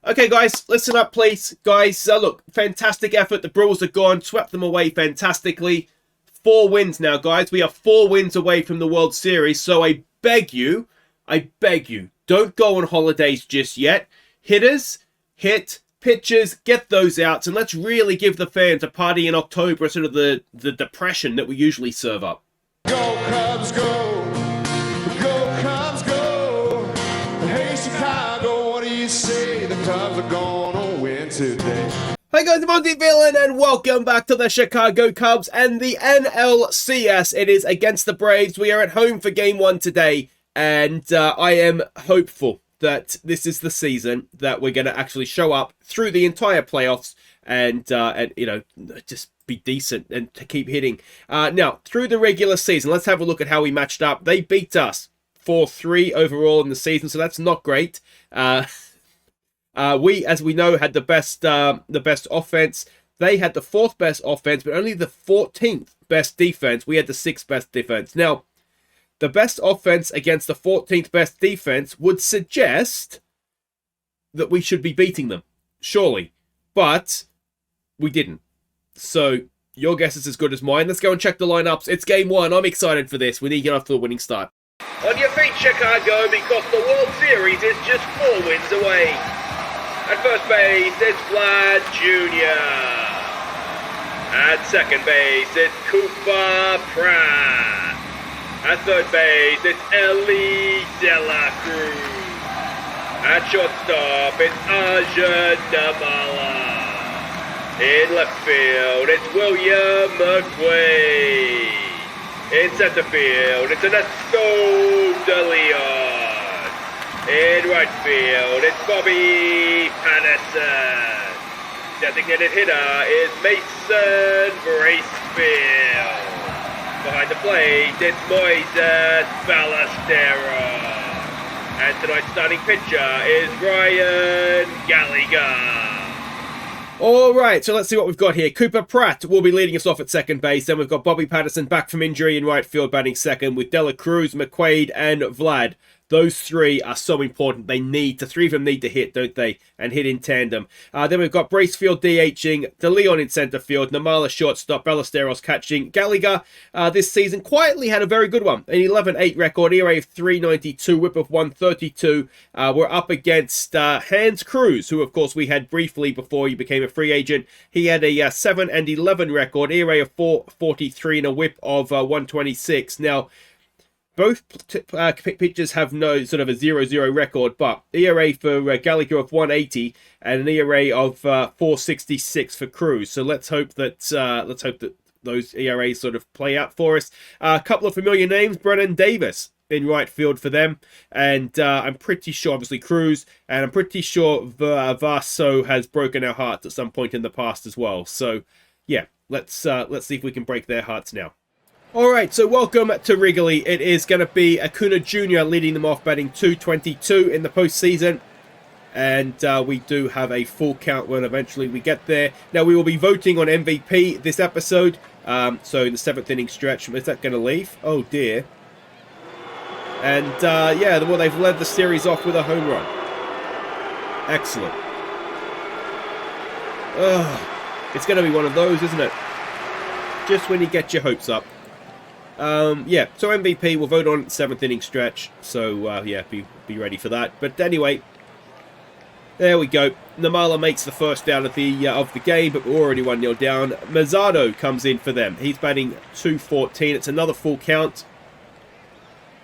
Okay, guys, listen up, please. Guys, look, fantastic effort. The Brewers are gone, swept them away fantastically. 4 wins now, guys. We are 4 wins away from the World Series, so I beg you, don't go on holidays just yet. Hitters, hit, pitchers, get those outs, and let's really give the fans a party in October instead of the depression that we usually serve up. Go Cubs, go! Go Cubs, go! Hey Chicago, what do you say? The Cubs are gonna win today. Hey guys, I'm Monty Villain, and welcome back to the Chicago Cubs and the NLCS. It is against the Braves. We are at home for Game 1 today, and I am hopeful that this is the season that we're going to actually show up through the entire playoffs and you know, just be decent and to keep hitting. Now, through the regular season, let's have a look at how we matched up. They beat us 4-3 overall in the season, so that's not great. We, as we know, had the best offense. They had the 4th best offense, but only the 14th best defense. We had the 6th best defense. Now, the best offense against the 14th best defense would suggest that we should be beating them, surely. But we didn't. So your guess is as good as mine. Let's go and check the lineups. It's Game 1. I'm excited for this. We need to get off to a winning start. On your feet, Chicago, because the World Series is just 4 wins away. At first base, it's Vlad Jr. At second base, it's Cooper Pratt. At third base, it's Ellie De La Cruz. At shortstop, it's Aja Damala. In left field, it's William McQuaid. In center field, it's Ernesto De Leon. In right field, it's Bobby Patterson. Designated hitter is Mason Bracefield. Behind the plate, it's Moises Ballesteros. And tonight's starting pitcher is Ryan Gallagher. Alright, so let's see what we've got here. Cooper Pratt will be leading us off at second base. Then we've got Bobby Patterson back from injury in right field batting second with De La Cruz, McQuaid, and Vlad. Those 3 are so important. They need to, 3 of them need to hit, don't they? And hit in tandem. Then we've got Bracefield DHing, De Leon in center field, Namala shortstop, Ballesteros catching. Gallagher this season quietly had a very good one. An 11-8 record, ERA of 392, whip of 132. We're up against Hans Cruz, who of course we had briefly before he became a free agent. He had a 7-11 record, ERA of 443 and a whip of 126. Now, both pitchers have no sort of a 0-0 record, but ERA for Gallagher of 180 and an ERA of 466 for Cruz. So let's hope that those ERAs sort of play out for us. A couple of familiar names: Brennan Davis in right field for them, and I'm pretty sure, obviously, Cruz, and I'm pretty sure Vaso has broken our hearts at some point in the past as well. So yeah, let's see if we can break their hearts now. Alright, so welcome to Wrigley. It is going to be Acuna Jr. leading them off, batting .222 in the postseason. And we do have a full count when eventually we get there. Now, we will be voting on MVP this episode. So in the 7th inning stretch, is that going to leave? Oh dear. And yeah, well, they've led the series off with a home run. Excellent. It's going to be one of those, isn't it? Just when you get your hopes up. Yeah, so MVP, we'll vote on 7th inning stretch, so yeah, be ready for that. But anyway, there we go. Namala makes the first out of the game, but we're already 1-0 down. Mazzado comes in for them. He's batting .214. It's another full count,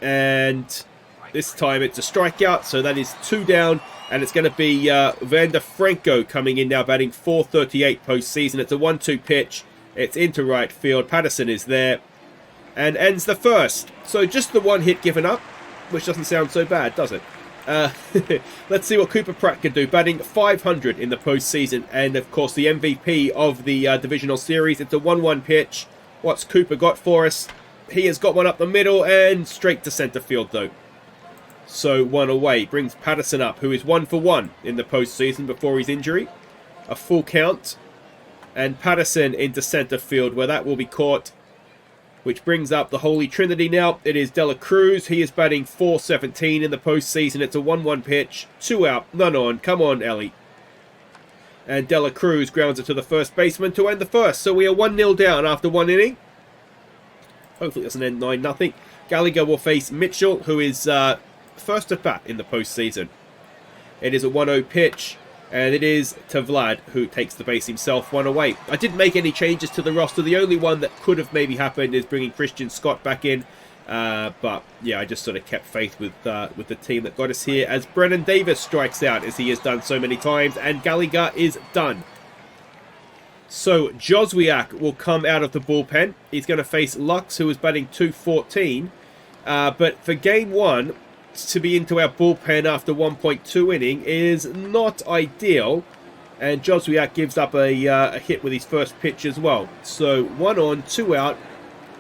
and this time it's a strikeout, so that is 2 down, and it's going to be Vander Franco coming in now, batting .438 postseason. It's a 1-2 pitch. It's into right field. Patterson is there and ends the first. So just the 1 hit given up, which doesn't sound so bad, does it? Let's see what Cooper Pratt can do, batting .500 in the postseason, and of course the MVP of the divisional series. It's a 1-1 pitch. What's Cooper got for us? He has got one up the middle and straight to center field though. So 1 away. Brings Patterson up, who is 1 for 1 in the postseason before his injury. A full count. And Patterson into center field, where that will be caught which brings up the Holy Trinity now. It is De La Cruz. He is batting .417 in the postseason. It's a 1-1 pitch. 2 out, none on. Come on, Ellie. And De La Cruz grounds it to the first baseman to end the first. So we are 1-0 down after one inning. Hopefully it doesn't end 9-0. Gallagher will face Mitchell, who is first at bat in the postseason. It is a 1-0 pitch. And it is to Vlad, who takes the base himself, one away. I didn't make any changes to the roster. The only one that could have maybe happened is bringing Christian Scott back in. But yeah, I just sort of kept faith with the team that got us here, as Brennan Davis strikes out, as he has done so many times, and Gallagher is done. So Joswiak will come out of the bullpen. He's going to face Lux, who is batting .214. But for game one, to be into our bullpen after 1.2 inning is not ideal. And Joswiak gives up a hit with his first pitch as well. So 1 on, 2 out.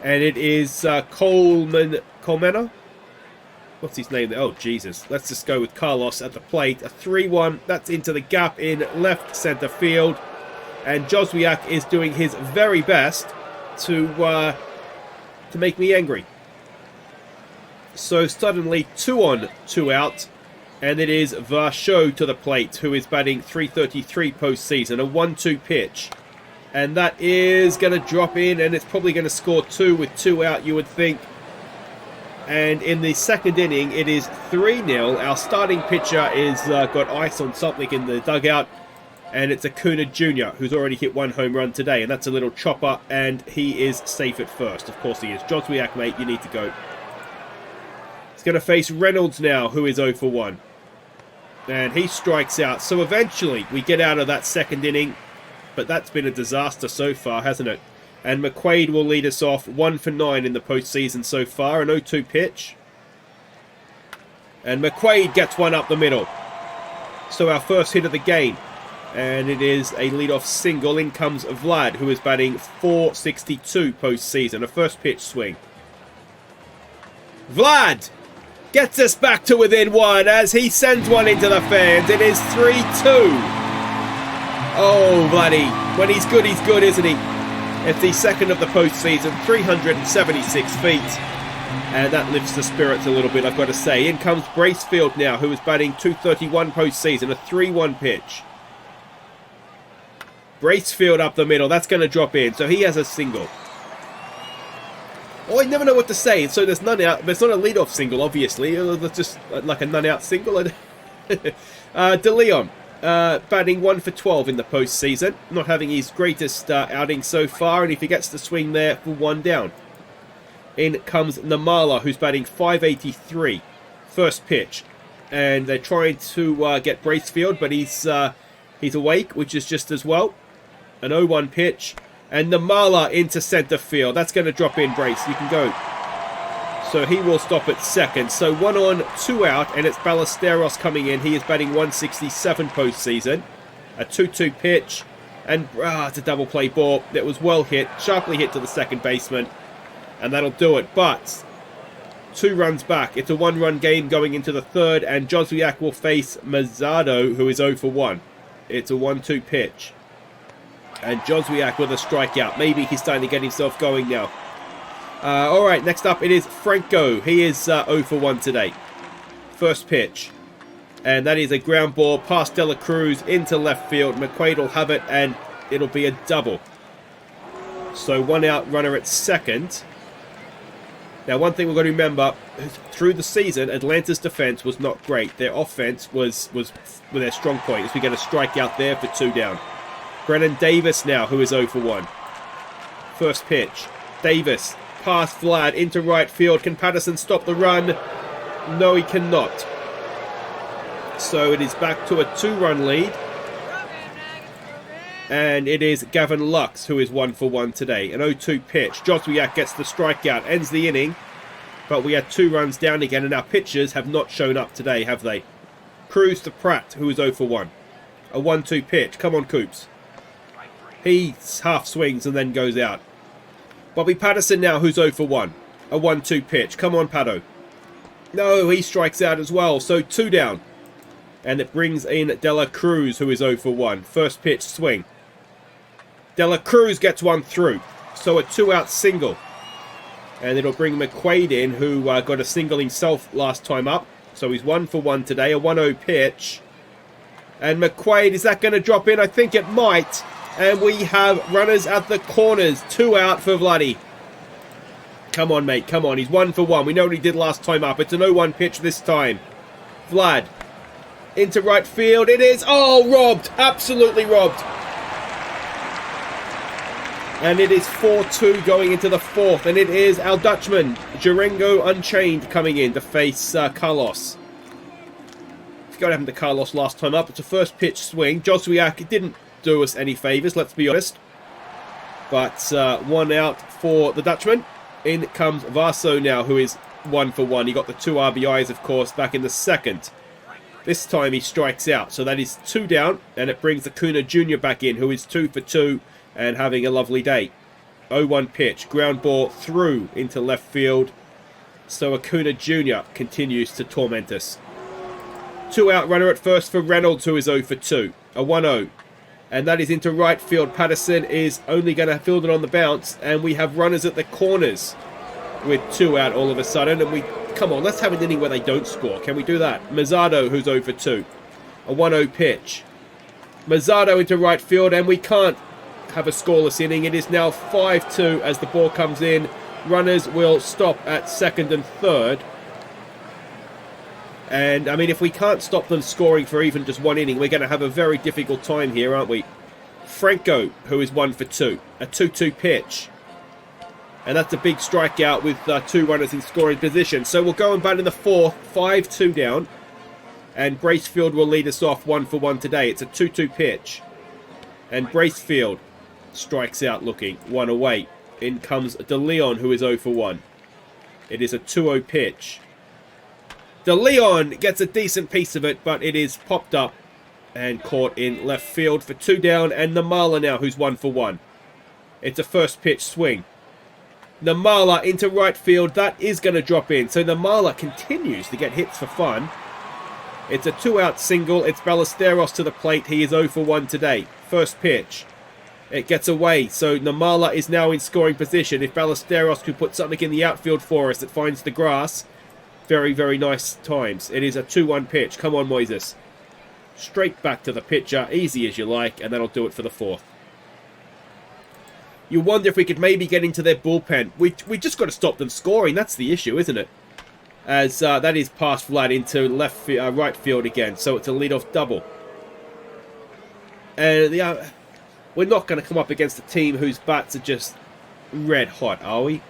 And it is Colmena? What's his name? Oh, Jesus. Let's just go with Carlos at the plate. A 3-1. That's into the gap in left center field. And Joswiak is doing his very best to make me angry. So suddenly 2 on, 2 out. And it is Varsho to the plate, who is batting .333 postseason. A 1-2 pitch. And that is going to drop in, and it's probably going to score 2 with 2 out, you would think. And in the second inning, it is 3-0. Our starting pitcher is got ice on something in the dugout. And it's Acuna Jr., who's already hit 1 home run today. And that's a little chopper, and he is safe at first. Of course he is. Joswiak, mate, you need to go. He's going to face Reynolds now, who is 0 for 1. And he strikes out. So eventually, we get out of that second inning. But that's been a disaster so far, hasn't it? And McQuaid will lead us off 1 for 9 in the postseason so far. An 0-2 pitch. And McQuaid gets one up the middle. So our first hit of the game. And it is a leadoff single. In comes Vlad, who is batting .462 postseason. A first pitch swing. Vlad gets us back to within 1 as he sends one into the fans. It is 3-2. Oh, bloody. When he's good, isn't he? It's the second of the postseason, 376 feet. And that lifts the spirits a little bit, I've got to say. In comes Bracefield now, who is batting .231 postseason, a 3-1 pitch. Bracefield up the middle, that's going to drop in, so he has a single. Oh, I never know what to say, so there's none out. There's not a leadoff single, obviously. It's just like a none-out single. De Leon. Batting 1 for 12 in the postseason. Not having his greatest outing so far, and if he gets the swing there for 1 down. In comes Namala, who's batting .583. First pitch. And they're trying to get Bracefield, but he's awake, which is just as well. An 0-1 pitch. And Namala into center field. That's going to drop in, Brace. You can go. So he will stop at second. So 1 on, 2 out, and it's Ballesteros coming in. He is batting .167 postseason. A 2-2 pitch, and it's a double play ball that was well hit, sharply hit to the second baseman, and that'll do it. But 2 runs back. It's a 1-run game going into the third, and Joswiak will face Mazzado, who is 0 for 1. It's a 1-2 pitch. And Joswiak with a strikeout. Maybe he's starting to get himself going now. Alright, next up it is Franco. He is 0 for 1 today. First pitch. And that is a ground ball past De La Cruz into left field. McQuaid will have it, and it'll be a double. So 1 out, runner at second. Now, one thing we've got to remember, through the season, Atlanta's defense was not great. Their offense was their strong point, as we get a strikeout there for 2 down. Brennan Davis now, who is 0 for 1. First pitch. Davis past Vlad into right field. Can Patterson stop the run? No, he cannot. So it is back to a 2-run lead. And it is Gavin Lux, who is 1 for 1 today. An 0-2 pitch. Joswiak gets the strikeout, ends the inning. But we are 2 runs down again, and our pitchers have not shown up today, have they? Cruz to Pratt, who is 0 for 1. A 1-2 pitch. Come on, Coops. He half swings and then goes out. Bobby Patterson now, who's 0 for 1. A 1-2 pitch. Come on, Pato. No, he strikes out as well. So 2 down. And it brings in De La Cruz, who is 0 for 1. First pitch swing. De La Cruz gets one through. So a 2-out single. And it'll bring McQuaid in, who got a single himself last time up. So he's 1 for 1 today. A 1-0 pitch. And McQuaid, is that going to drop in? I think it might. And we have runners at the corners. 2 out for Vladdy. Come on, mate. Come on. He's 1 for 1. We know what he did last time up. It's an 0-1 pitch this time. Vlad. Into right field. It is. Oh, robbed. Absolutely robbed. And it is 4-2 going into the 4th. And it is our Dutchman, Durango Unchained, coming in to face Carlos. What happened to Carlos last time up? It's a first pitch swing. Joswiak didn't do us any favours, let's be honest. But 1 out for the Dutchman. In comes Vaso now, who is 1 for 1. He got the 2 RBIs, of course, back in the 2nd. This time he strikes out, so that is 2 down, and it brings Acuna Jr. back in, who is 2 for 2 and having a lovely day. 0-1 pitch, ground ball through into left field. So Acuna Jr. continues to torment us. 2 out runner at first for Reynolds, who is 0 for 2. A 1-0. And that is into right field. Patterson is only going to field it on the bounce. And we have runners at the corners with 2 out all of a sudden. And come on, let's have an inning where they don't score. Can we do that? Mazzardo, who's 0 for 2. A 1-0 pitch. Mazzardo into right field. And we can't have a scoreless inning. It is now 5-2 as the ball comes in. Runners will stop at 2nd and 3rd. And, I mean, if we can't stop them scoring for even just 1 inning, we're going to have a very difficult time here, aren't we? Franco, who is 1 for 2. A 2-2 pitch. And that's a big strikeout with 2 runners in scoring position. So we'll go and bat in the 4th, 5-2 down. And Bracefield will lead us off 1 for 1 today. It's a 2-2 pitch. And Bracefield strikes out looking 1 away. In comes De Leon, who is 0 for 1. It is a 2-0 pitch. De Leon gets a decent piece of it, but it is popped up and caught in left field for 2 down. And Namala now, who's 1 for 1. It's a first pitch swing. Namala into right field. That is going to drop in. So Namala continues to get hits for fun. It's a 2-out single. It's Ballesteros to the plate. He is 0 for 1 today. First pitch. It gets away. So Namala is now in scoring position. If Ballesteros could put something in the outfield for us that finds the grass. Very, very nice times. It is a 2-1 pitch. Come on, Moises. Straight back to the pitcher. Easy as you like. And that'll do it for the 4th. You wonder if we could maybe get into their bullpen. We just got to stop them scoring. That's the issue, isn't it? As that is past Vlad into right field again. So it's a leadoff double. And we're not going to come up against a team whose bats are just red hot, are we?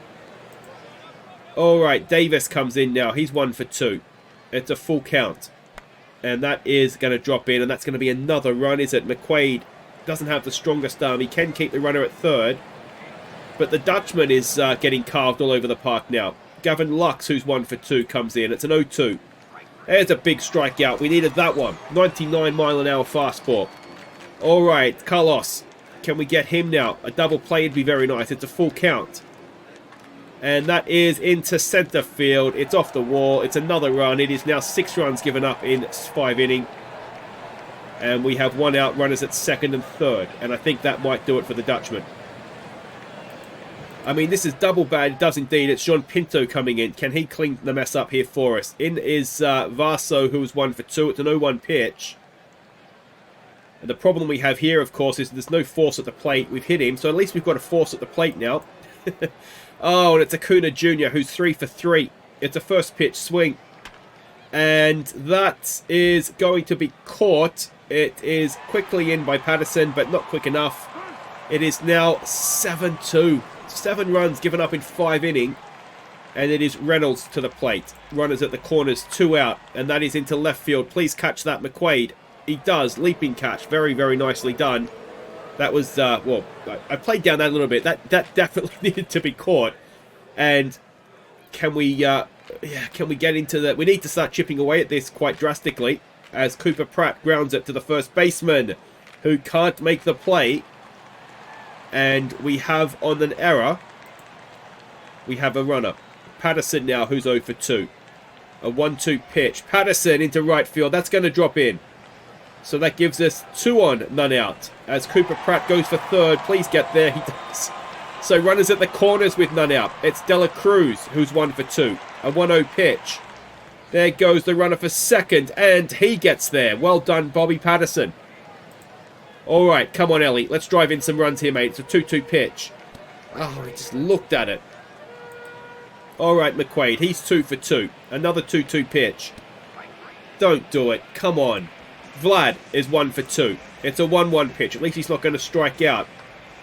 Alright, Davis comes in now. He's 1 for 2. It's a full count. And that is going to drop in. And that's going to be another run, is it? McQuaid doesn't have the strongest arm. He can keep the runner at 3rd. But the Dutchman is getting carved all over the park now. Gavin Lux, who's 1 for 2, comes in. It's an 0-2. There's a big strikeout. We needed that one. 99-mile-an-hour fastball. Alright, Carlos. Can we get him now? A double play would be very nice. It's a full count. And that is into center field. It's off the wall. It's another run. It is now 6 runs given up in 5 innings. And we have 1 out, runners at 2nd and 3rd. And I think that might do it for the Dutchman. I mean, this is double bad. It does indeed. It's John Pinto coming in. Can he clean the mess up here for us? In is Vaso, who's 1 for 2. It's an 0-1 pitch. And the problem we have here, of course, is there's no force at the plate. We've hit him, so at least we've got a force at the plate now. Oh, and it's Acuna Jr., who's 3 for 3. It's a first pitch swing. And that is going to be caught. It is quickly in by Patterson, but not quick enough. It is now 7-2. 7 runs given up in 5 innings. And it is Reynolds to the plate. Runners at the corners, 2 out. And that is into left field. Please catch that, McQuaid. He does. Leaping catch. Very, very nicely done. That was, well, I played down that a little bit. That definitely needed to be caught. And can we get into that? We need to start chipping away at this quite drastically. As Cooper Pratt grounds it to the first baseman, who can't make the play. And we have, on an error, we have a runner. Patterson now, who's 0 for 2. A 1-2 pitch. Patterson into right field. That's going to drop in. So that gives us 2 on, none out. As Cooper Pratt goes for 3rd. Please get there. He does. So runners at the corners with none out. It's Dela Cruz, who's 1 for 2. A 1-0 pitch. There goes the runner for second, and he gets there. Well done, Bobby Patterson. All right, come on, Ellie. Let's drive in some runs here, mate. It's a 2-2 pitch. Oh, he just looked at it. All right, McQuaid. He's 2 for 2. Another 2-2 pitch. Don't do it. Come on. Vlad is 1 for 2. It's a 1-1 pitch. At least he's not going to strike out.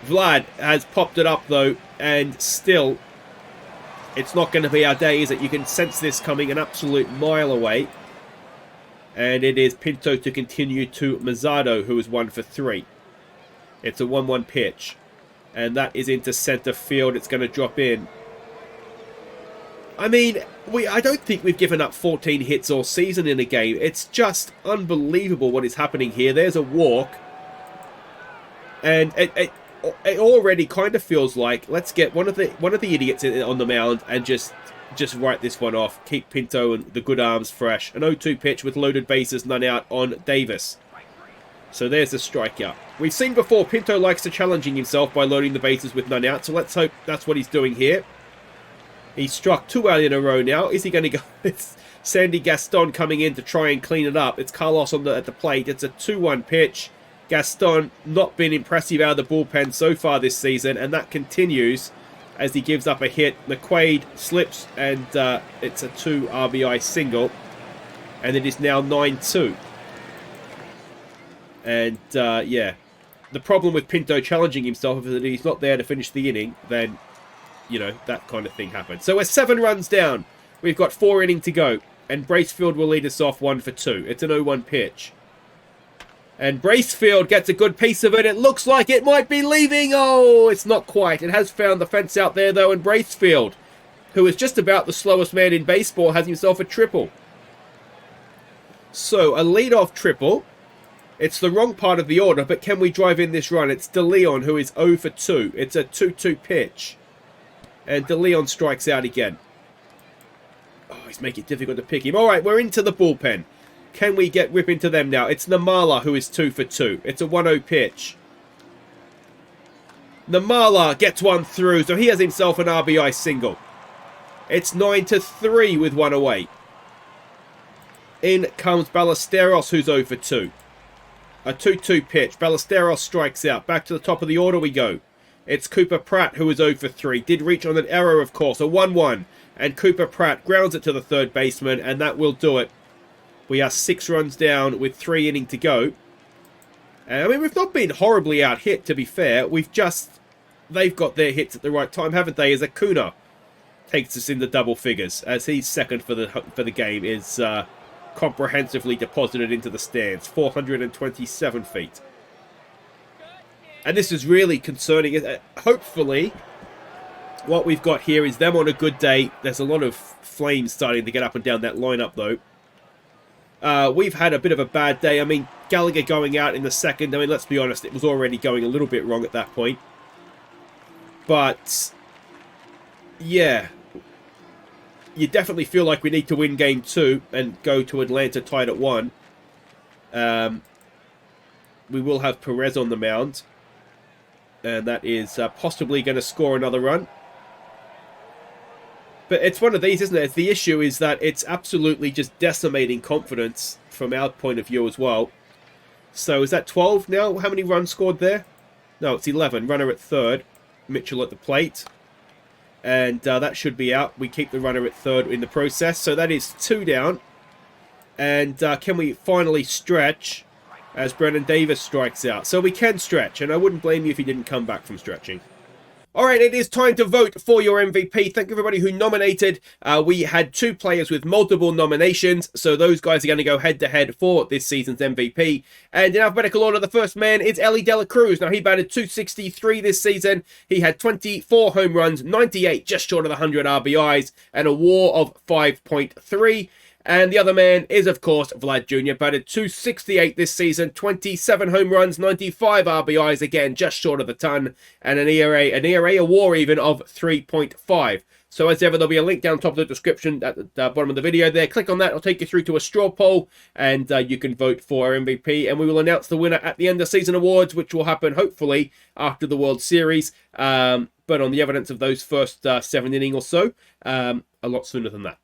Vlad has popped it up, though, and still, it's not going to be our day, is it? You can sense this coming an absolute mile away. And it is Pinto to continue to Mazzardo, who is 1 for 3. It's a 1-1 pitch. And that is into center field. It's going to drop in. I mean, I don't think we've given up 14 hits all season in a game. It's just unbelievable what is happening here. There's a walk. And it already kind of feels like, let's get one of the idiots on the mound and just write this one off. Keep Pinto and the good arms fresh. An 0-2 pitch with loaded bases, none out on Davis. So there's the strikeout. We've seen before, Pinto likes to challenging himself by loading the bases with none out. So let's hope that's what he's doing here. He's struck 2 out in a row now. Is he going to go? It's Sandy Gaston coming in to try and clean it up. It's Carlos at the plate. It's a 2-1 pitch. Gaston not been impressive out of the bullpen so far this season, and that continues as he gives up a hit. McQuaid slips, and it's a 2 RBI single, and it is now 9-2. And yeah, the problem with Pinto challenging himself is that if he's not there to finish the inning, then, you know, that kind of thing happens. So we're 7 runs down. We've got 4 innings to go, and Bracefield will lead us off 1 for 2. It's an 0-1 pitch. And Bracefield gets a good piece of it. It looks like it might be leaving. Oh, it's not quite. It has found the fence out there, though, and Bracefield, who is just about the slowest man in baseball, has himself a triple. So, a leadoff triple. It's the wrong part of the order, but can we drive in this run? It's De Leon, who is 0 for 2. It's a 2-2 pitch. And De Leon strikes out again. Oh, he's making it difficult to pick him. All right, we're into the bullpen. Can we rip into them now? It's Namala who is 2 for 2. It's a 1-0 pitch. Namala gets one through, so he has himself an RBI single. It's 9-3 with 1 away. In comes Ballesteros, who's 0 for 2. A 2-2 pitch. Ballesteros strikes out. Back to the top of the order we go. It's Cooper Pratt, who is 0 for 3. Did reach on an error, of course. A 1-1. And Cooper Pratt grounds it to the third baseman, and that will do it. We are 6 runs down with 3 innings to go. And, I mean, we've not been horribly out-hit, to be fair. They've got their hits at the right time, haven't they? As Acuna takes us in the double figures, as he's second for the game, is comprehensively deposited into the stands. 427 feet. And this is really concerning. Hopefully, what we've got here is them on a good day. There's a lot of flames starting to get up and down that lineup, though. We've had a bit of a bad day. I mean, Gallagher going out in the second. I mean, let's be honest, it was already going a little bit wrong at that point. But, yeah, you definitely feel like we need to win game 2 and go to Atlanta tied at 1. We will have Perez on the mound. And that is possibly going to score another run. But it's one of these, isn't it? The issue is that it's absolutely just decimating confidence from our point of view as well. So is that 12 now? How many runs scored there? No, it's 11. Runner at third. Mitchell at the plate. And that should be out. We keep the runner at third in the process. So that is 2 down. And can we finally stretch as Brennan Davis strikes out? So we can stretch. And I wouldn't blame you if he didn't come back from stretching. Alright, it is time to vote for your MVP. Thank you everybody who nominated. We had 2 players with multiple nominations, so those guys are going to go head-to-head for this season's MVP. And in alphabetical order, the first man is Ellie De La Cruz. Now, he batted .263 this season. He had 24 home runs, 98, just short of the 100 RBIs, and a WAR of 5.3. And the other man is, of course, Vlad Jr. Batted .268 this season, 27 home runs, 95 RBIs, again, just short of the ton, and an ERA, a WAR even, of 3.5. So as ever, there'll be a link down top of the description at the bottom of the video there. Click on that, it'll take you through to a straw poll, and you can vote for our MVP. And we will announce the winner at the end of season awards, which will happen, hopefully, after the World Series. But on the evidence of those first 7 innings or so, a lot sooner than that.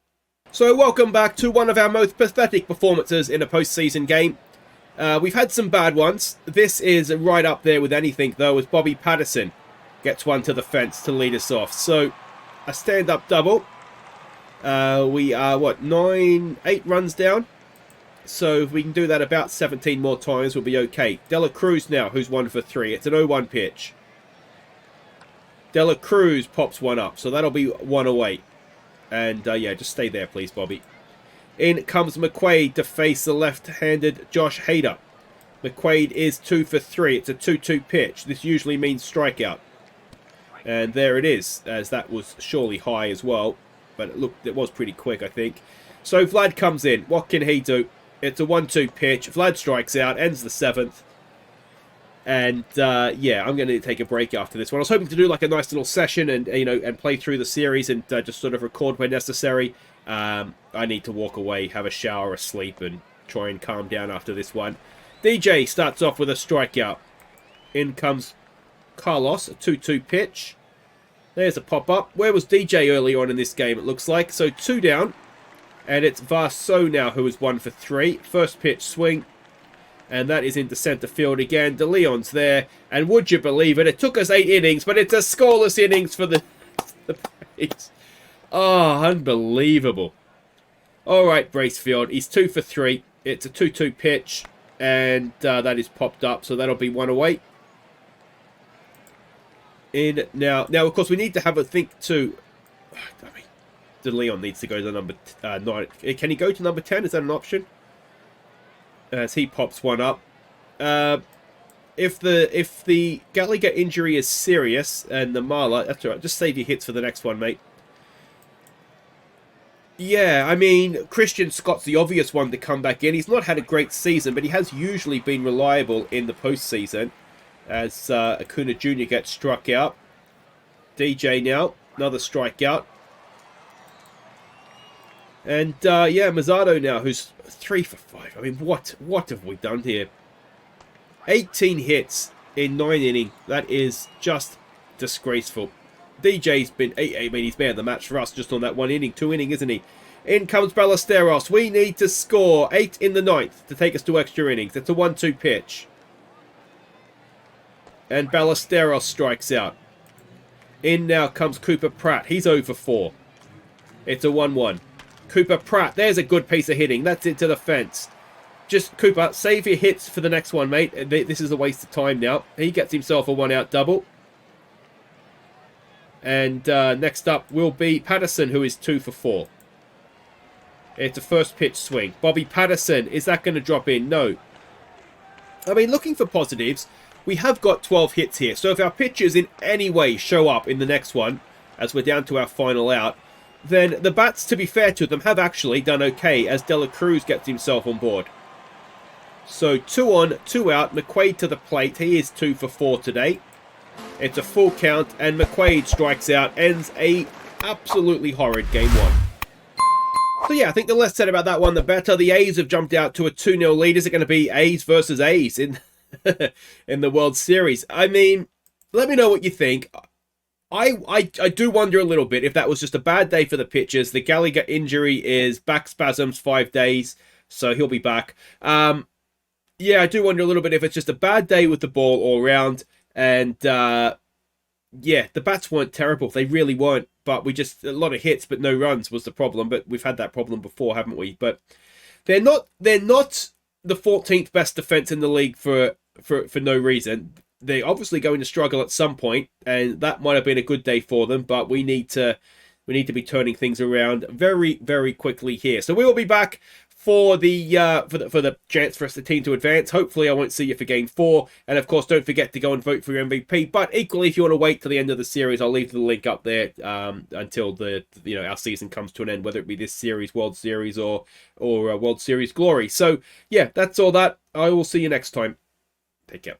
So welcome back to one of our most pathetic performances in a postseason game. We've had some bad ones. This is right up there with anything, though, as Bobby Patterson gets one to the fence to lead us off. So, a stand-up double. We are, 8 runs down? So, if we can do that about 17 more times, we'll be okay. Dela Cruz now, who's 1 for 3. It's an 0-1 pitch. Dela Cruz pops one up, so that'll be 1 away. And, yeah, just stay there, please, Bobby. In comes McQuaid to face the left-handed Josh Hader. McQuaid is 2 for 3. It's a 2-2 pitch. This usually means strikeout. And there it is, as that was surely high as well. But look, it was pretty quick, I think. So Vlad comes in. What can he do? It's a 1-2 pitch. Vlad strikes out, ends the 7th. And, yeah, I'm going to take a break after this one. I was hoping to do like a nice little session and, and play through the series and just sort of record where necessary. I need to walk away, have a shower, a sleep, and try and calm down after this one. DJ starts off with a strikeout. In comes Carlos, a 2-2 pitch. There's a pop-up. Where was DJ early on in this game, it looks like? So 2 down. And it's Varso now, who is 1 for 3. First pitch swing. And that is into centre field again. De Leon's there. And would you believe it? It took us 8 innings, but it's a scoreless innings for the Braves. Oh, unbelievable. All right, Bracefield. He's 2 for 3. It's a 2-2 pitch. And that is popped up, so that'll be 1 away. In now, of course, we need to have a think too. I mean, De Leon needs to go to number 9. Can he go to number 10? Is that an option? As he pops one up. If the Gallagher injury is serious and the Marla, that's all right. Just save your hits for the next one, mate. Yeah, I mean, Christian Scott's the obvious one to come back in. He's not had a great season, but he has usually been reliable in the postseason. As Acuna Jr. gets struck out. DJ now, another strikeout. And, yeah, Mazzardo now, who's 3 for 5. I mean, what have we done here? 18 hits in 9 innings. That is just disgraceful. DJ's been, I mean, he's man of the match for us just on that 1 inning, 2 inning, isn't he? In comes Ballesteros. We need to score 8 in the 9th to take us to extra innings. It's a 1-2 pitch. And Ballesteros strikes out. In now comes Cooper Pratt. He's over 4. It's a 1-1. Cooper Pratt. There's a good piece of hitting. That's into the fence. Just, Cooper, save your hits for the next one, mate. This is a waste of time now. He gets himself a 1-out double. And next up will be Patterson, who is 2 for 4. It's a first pitch swing. Bobby Patterson. Is that going to drop in? No. I mean, looking for positives, we have got 12 hits here. So if our pitchers in any way show up in the next one, as we're down to our final out, then the bats, to be fair to them, have actually done okay as Dela Cruz gets himself on board. So 2 on, 2 out. McQuaid to the plate. He is 2 for 4 today. It's a full count, and McQuaid strikes out, ends a absolutely horrid game 1. So yeah, I think the less said about that one, the better. The A's have jumped out to a 2-0 lead. Is it going to be A's versus A's in in the World Series? I mean, let me know what you think. I do wonder a little bit if that was just a bad day for the pitchers. The Gallagher injury is back spasms, 5 days, so he'll be back. Yeah, I do wonder a little bit if it's just a bad day with the ball all round. And, yeah, the bats weren't terrible. They really weren't. But we just, a lot of hits, but no runs was the problem. But we've had that problem before, haven't we? But they're not the 14th best defense in the league for no reason. They're obviously going to struggle at some point, and that might have been a good day for them. But we need to be turning things around very, very quickly here. So we will be back for the chance for us, the team to advance. Hopefully, I won't see you for Game 4. And, of course, don't forget to go and vote for your MVP. But equally, if you want to wait till the end of the series, I'll leave the link up there until our season comes to an end, whether it be this series, World Series, or World Series Glory. So, yeah, that's all that. I will see you next time. Take care.